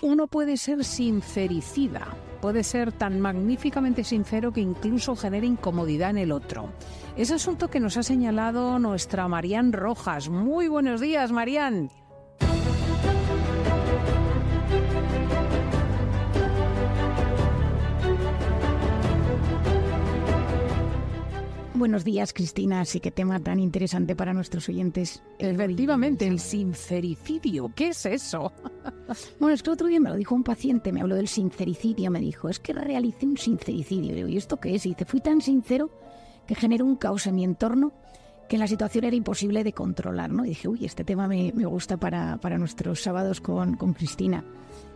Uno puede ser sincericida, puede ser tan magníficamente sincero que incluso genere incomodidad en el otro. Es asunto que nos ha señalado nuestra Marian Rojas. Muy buenos días, Marian. Buenos días, Cristina. Sí, qué tema tan interesante para nuestros oyentes. Efectivamente, el sincericidio. ¿Qué es eso? Bueno, es que el otro día me lo dijo un paciente, me habló del sincericidio, me dijo, es que realicé un sincericidio. Y digo, ¿y esto qué es? Y dice, fui tan sincero que generó un caos en mi entorno que la situación era imposible de controlar, ¿no? Y dije, uy, este tema me gusta para nuestros sábados con Cristina.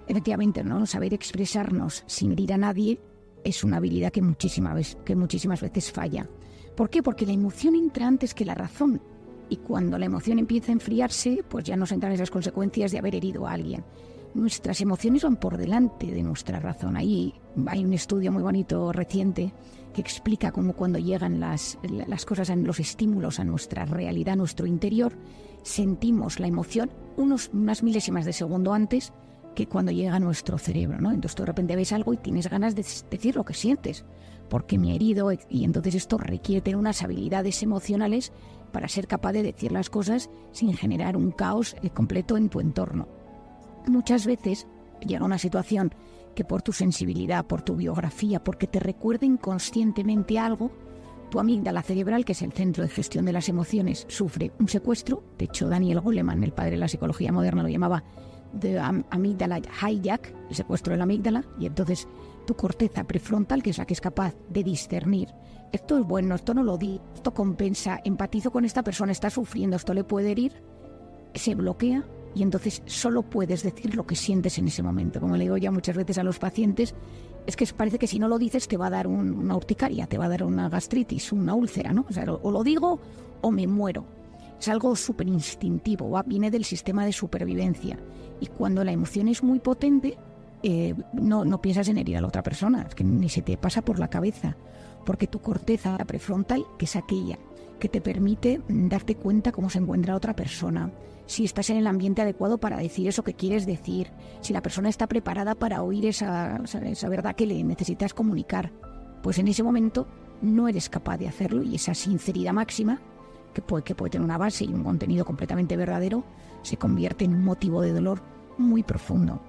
Efectivamente, ¿no? Saber expresarnos sin herir a nadie es una habilidad que muchísimas veces falla. ¿Por qué? Porque la emoción entra antes que la razón. Y cuando la emoción empieza a enfriarse, pues ya nos entran esas consecuencias de haber herido a alguien. Nuestras emociones van por delante de nuestra razón. Ahí hay un estudio muy bonito reciente que explica cómo cuando llegan las cosas, los estímulos a nuestra realidad, a nuestro interior, sentimos la emoción unas milésimas de segundo antes que cuando llega a nuestro cerebro, ¿no? Entonces tú de repente ves algo y tienes ganas de decir lo que sientes, porque me he herido, y entonces esto requiere tener unas habilidades emocionales para ser capaz de decir las cosas sin generar un caos completo en tu entorno. Muchas veces llega una situación que por tu sensibilidad, por tu biografía, porque te recuerda inconscientemente algo, tu amígdala cerebral, que es el centro de gestión de las emociones, sufre un secuestro. De hecho, Daniel Goleman, el padre de la psicología moderna, lo llamaba de amígdala hijack, el secuestro de la amígdala, y entonces tu corteza prefrontal, que es la que es capaz de discernir, esto es bueno, esto no lo di, esto compensa, empatizo con esta persona, está sufriendo, esto le puede herir, se bloquea y entonces solo puedes decir lo que sientes en ese momento. Como le digo ya muchas veces a los pacientes, es que parece que si no lo dices te va a dar una urticaria, te va a dar una gastritis, una úlcera, ¿no? O sea, o lo digo o me muero. Es algo súper instintivo, viene del sistema de supervivencia. Y cuando la emoción es muy potente, no piensas en herir a la otra persona, es que ni se te pasa por la cabeza, porque tu corteza prefrontal, que es aquella que te permite darte cuenta cómo se encuentra otra persona, si estás en el ambiente adecuado para decir eso que quieres decir, si la persona está preparada para oír esa verdad que le necesitas comunicar, pues en ese momento no eres capaz de hacerlo, y esa sinceridad máxima, que puede tener una base y un contenido completamente verdadero, se convierte en un motivo de dolor muy profundo.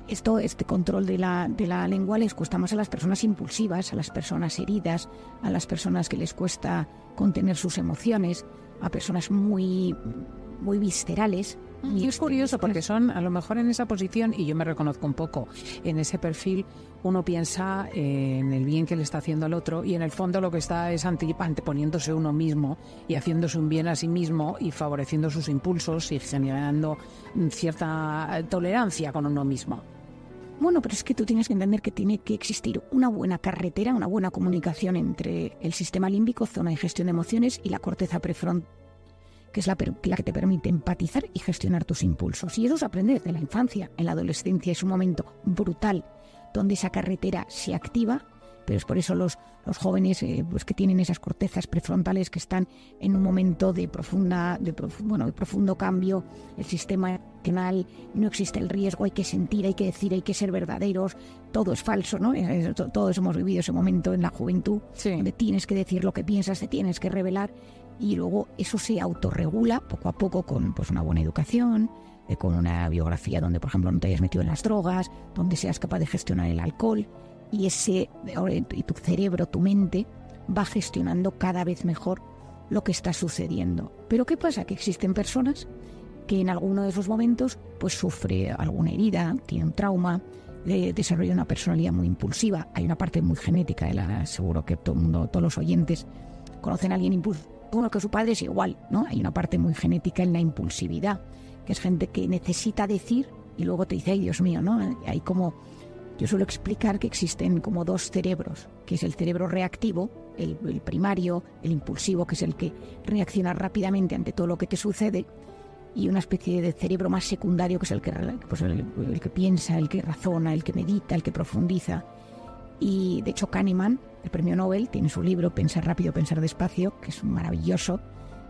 Este control de la lengua les cuesta más a las personas impulsivas, a las personas heridas, a las personas que les cuesta contener sus emociones, a personas muy viscerales. Y es curioso porque son a lo mejor en esa posición, y yo me reconozco un poco en ese perfil, uno piensa en el bien que le está haciendo al otro y en el fondo lo que está es anteponiéndose uno mismo y haciéndose un bien a sí mismo y favoreciendo sus impulsos y generando cierta tolerancia con uno mismo. Bueno, pero es que tú tienes que entender que tiene que existir una buena carretera, una buena comunicación entre el sistema límbico, zona de gestión de emociones, y la corteza prefrontal, que es la que te permite empatizar y gestionar tus impulsos. Y eso se aprende desde la infancia. En la adolescencia es un momento brutal donde esa carretera se activa, pero es por eso los jóvenes pues que tienen esas cortezas prefrontales que están en un momento de profundo cambio, el sistema emocional, no existe el riesgo, hay que sentir, hay que decir, hay que ser verdaderos, todo es falso, ¿no? Todos hemos vivido ese momento en la juventud, sí, donde tienes que decir lo que piensas, te tienes que revelar, y luego eso se autorregula poco a poco con pues una buena educación, con una biografía donde, por ejemplo, no te hayas metido en las drogas, donde seas capaz de gestionar el alcohol, y tu cerebro, tu mente, va gestionando cada vez mejor lo que está sucediendo. Pero ¿qué pasa? Que existen personas que en alguno de esos momentos pues sufre alguna herida, tiene un trauma, desarrolla una personalidad muy impulsiva. Hay una parte muy genética, seguro que todos los oyentes conocen a alguien impulsivo, uno que su padre es igual, ¿no? Hay una parte muy genética en la impulsividad, que es gente que necesita decir y luego te dice, ay Dios mío, ¿no? Hay como... Yo suelo explicar que existen como dos cerebros, que es el cerebro reactivo, el primario, el impulsivo, que es el que reacciona rápidamente ante todo lo que te sucede, y una especie de cerebro más secundario, que es el que piensa, el que razona, el que medita, el que profundiza. Y de hecho Kahneman, el premio Nobel, tiene su libro Pensar rápido, pensar despacio, que es maravilloso,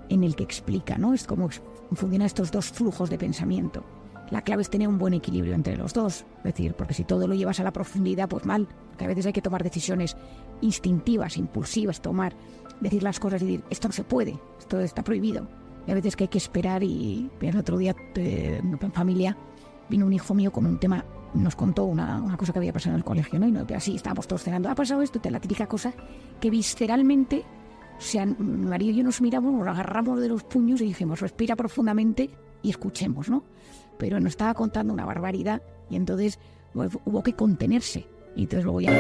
en el que explica, ¿no? Es cómo funcionan estos dos flujos de pensamiento. La clave es tener un buen equilibrio entre los dos. Es decir, porque si todo lo llevas a la profundidad, pues mal. Que a veces hay que tomar decisiones instintivas, impulsivas, decir las cosas y decir, esto no se puede, esto está prohibido. Y a veces que hay que esperar. Y el otro día en familia vino un hijo mío con un tema, nos contó una cosa que había pasado en el colegio, ¿no? Y así estábamos todos cenando, ha pasado esto, la típica cosa que visceralmente, o sea, mi marido y yo nos miramos, nos agarramos de los puños y dijimos, respira profundamente y escuchemos, ¿no? Pero nos estaba contando una barbaridad y entonces hubo que contenerse. Y entonces luego ya...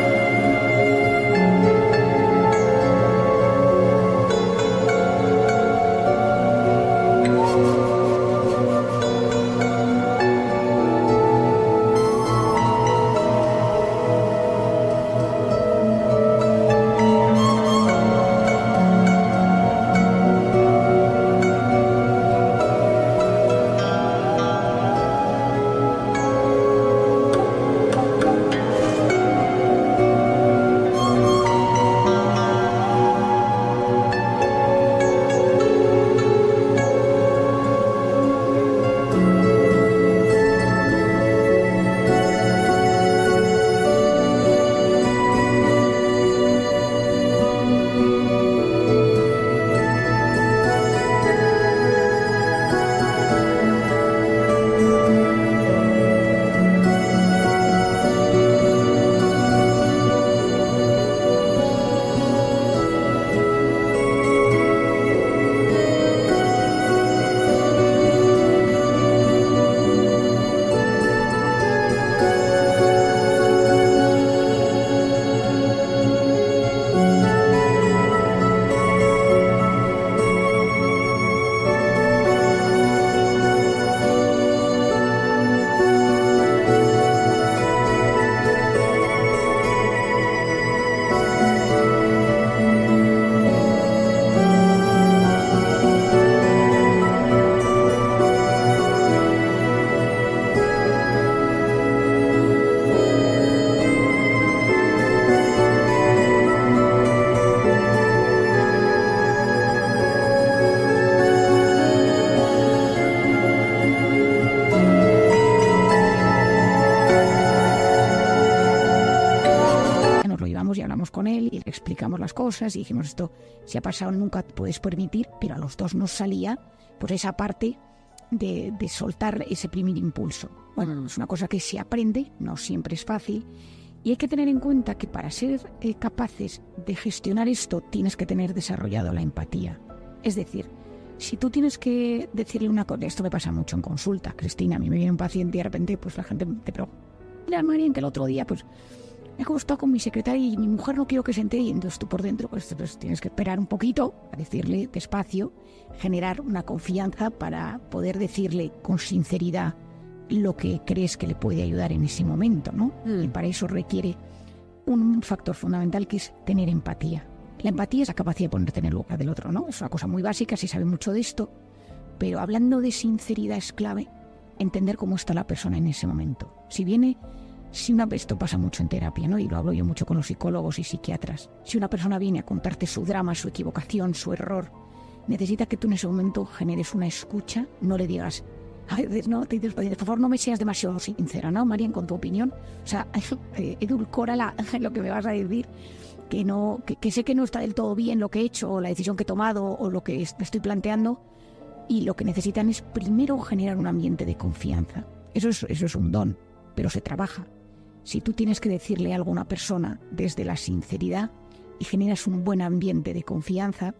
Y hablamos con él y le explicamos las cosas y dijimos, esto si ha pasado nunca te puedes permitir, pero a los dos nos salía pues esa parte de soltar ese primer impulso. Bueno, es una cosa que se aprende, no siempre es fácil, y hay que tener en cuenta que para ser capaces de gestionar esto tienes que tener desarrollado la empatía. Es decir, si tú tienes que decirle una cosa, esto me pasa mucho en consulta, Cristina, a mí me viene un paciente y de repente pues la gente te pregunta, mira, María, que el otro día pues me he acostado con mi secretaria y mi mujer no quiero que se entere, y entonces tú por dentro pues tienes que esperar un poquito a decirle despacio, generar una confianza para poder decirle con sinceridad lo que crees que le puede ayudar en ese momento, ¿no? Y para eso requiere un factor fundamental que es tener empatía. La empatía es la capacidad de ponerte en el lugar del otro, ¿no? Es una cosa muy básica, se sabe mucho de esto, pero hablando de sinceridad es clave entender cómo está la persona en ese momento. Esto pasa mucho en terapia, ¿no? Y lo hablo yo mucho con los psicólogos y psiquiatras. Si una persona viene a contarte su drama, su equivocación, su error, necesita que tú en ese momento generes una escucha, no le digas, no, te dices, por favor no me seas demasiado sincera, ¿no, Marian, con tu opinión? O sea, edulcora lo que me vas a decir, que sé que no está del todo bien lo que he hecho, o la decisión que he tomado, o lo que me estoy planteando, y lo que necesitan es primero generar un ambiente de confianza. Eso es un don, pero se trabaja. Si tú tienes que decirle algo a una persona desde la sinceridad y generas un buen ambiente de confianza,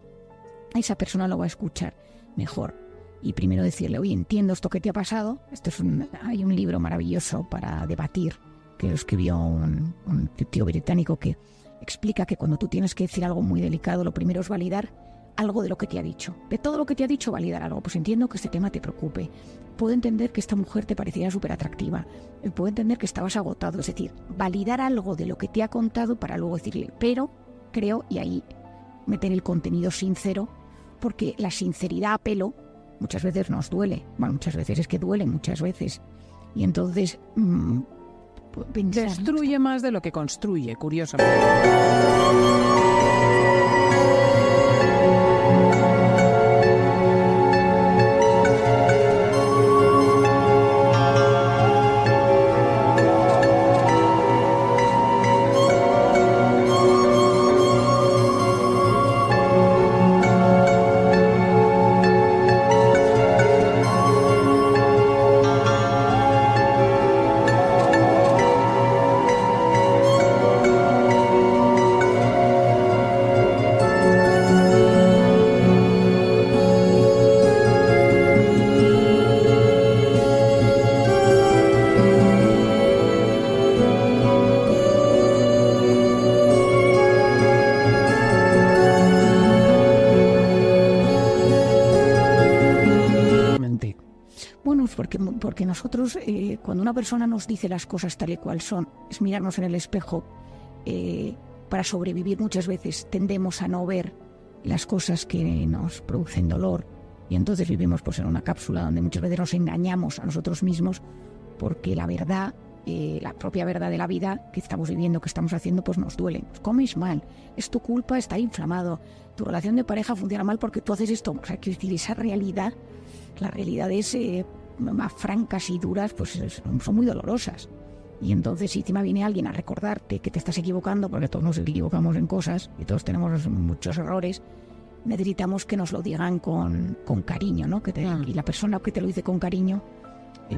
esa persona lo va a escuchar mejor. Y primero decirle, oye, entiendo esto que te ha pasado. Hay un libro maravilloso para debatir que lo escribió un tío británico que explica que cuando tú tienes que decir algo muy delicado, lo primero es validar algo de lo que te ha dicho. De todo lo que te ha dicho, validar algo. Pues entiendo que este tema te preocupe. Puedo entender que esta mujer te parecía súper atractiva. Puedo entender que estabas agotado. Es decir, validar algo de lo que te ha contado para luego decirle, pero creo, y ahí meter el contenido sincero, porque la sinceridad a pelo muchas veces nos duele. Bueno, muchas veces es que duele, muchas veces. Y entonces... destruye más de lo que construye, curiosamente. Bueno, es porque nosotros, cuando una persona nos dice las cosas tal y cual son, es mirarnos en el espejo. Para sobrevivir muchas veces tendemos a no ver las cosas que nos producen dolor, y entonces vivimos pues en una cápsula donde muchas veces nos engañamos a nosotros mismos, porque la verdad, la propia verdad de la vida que estamos viviendo, que estamos haciendo, pues nos duele. Comes mal, es tu culpa, está inflamado, tu relación de pareja funciona mal porque tú haces esto. O sea, quiero decir, esa realidad, las realidades más francas y duras, pues son muy dolorosas. Y entonces, si encima viene alguien a recordarte que te estás equivocando, porque todos nos equivocamos en cosas y todos tenemos muchos errores, necesitamos que nos lo digan con cariño, ¿no? Y la persona que te lo dice con cariño,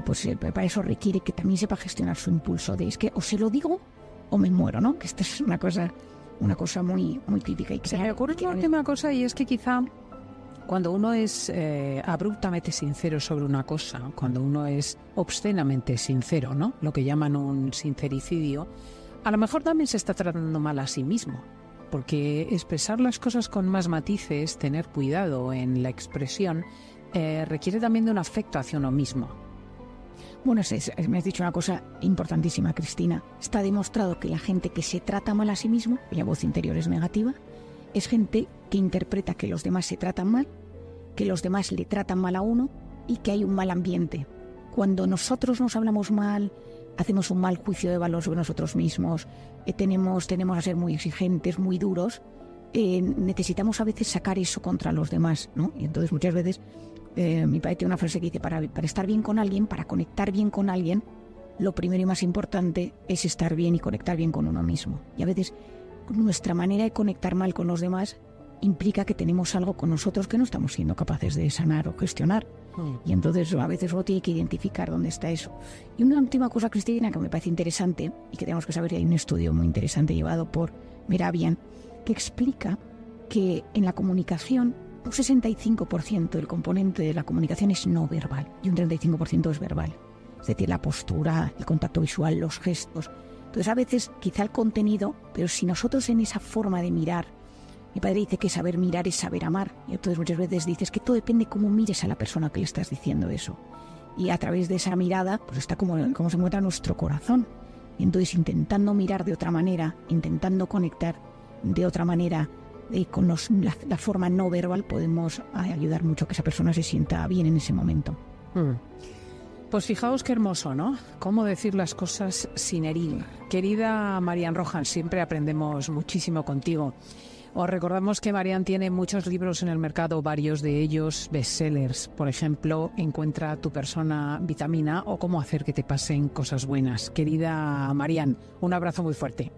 pues para eso requiere que también sepa gestionar su impulso de, es que o se lo digo o me muero, ¿no? Que esta es una cosa muy, muy típica. Y se me ocurre una última cosa, y es que quizá cuando uno es abruptamente sincero sobre una cosa, cuando uno es obscenamente sincero, ¿no? Lo que llaman un sincericidio, a lo mejor también se está tratando mal a sí mismo, porque expresar las cosas con más matices, tener cuidado en la expresión, requiere también de un afecto hacia uno mismo. Bueno, me has dicho una cosa importantísima, Cristina. Está demostrado que la gente que se trata mal a sí mismo, cuya voz interior es negativa, es gente que interpreta que los demás se tratan mal, que los demás le tratan mal a uno y que hay un mal ambiente. Cuando nosotros nos hablamos mal, hacemos un mal juicio de valor sobre nosotros mismos, tendemos a ser muy exigentes, muy duros, necesitamos a veces sacar eso contra los demás, ¿no? Y entonces muchas veces mi padre tiene una frase que dice, para estar bien con alguien, para conectar bien con alguien, lo primero y más importante es estar bien y conectar bien con uno mismo. Y a veces nuestra manera de conectar mal con los demás implica que tenemos algo con nosotros que no estamos siendo capaces de sanar o gestionar. Y entonces a veces uno tiene que identificar dónde está eso. Y una última cosa, Cristina, que me parece interesante y que tenemos que saber, que hay un estudio muy interesante llevado por Meravian que explica que en la comunicación un 65% del componente de la comunicación es no verbal y un 35% es verbal. Es decir, la postura, el contacto visual, los gestos. Entonces a veces quizá el contenido, pero si nosotros en esa forma de mirar, mi padre dice que saber mirar es saber amar, y entonces muchas veces dices que todo depende cómo mires a la persona que le estás diciendo eso, y a través de esa mirada pues está como se encuentra nuestro corazón, y entonces intentando mirar de otra manera, intentando conectar de otra manera con la forma no verbal, podemos ayudar mucho a que esa persona se sienta bien en ese momento. Pues fijaos qué hermoso, ¿no? Cómo decir las cosas sin herir. Querida Marian Rohan, siempre aprendemos muchísimo contigo. Os recordamos que Marian tiene muchos libros en el mercado, varios de ellos bestsellers. Por ejemplo, Encuentra tu persona vitamina o Cómo hacer que te pasen cosas buenas. Querida Marian, un abrazo muy fuerte.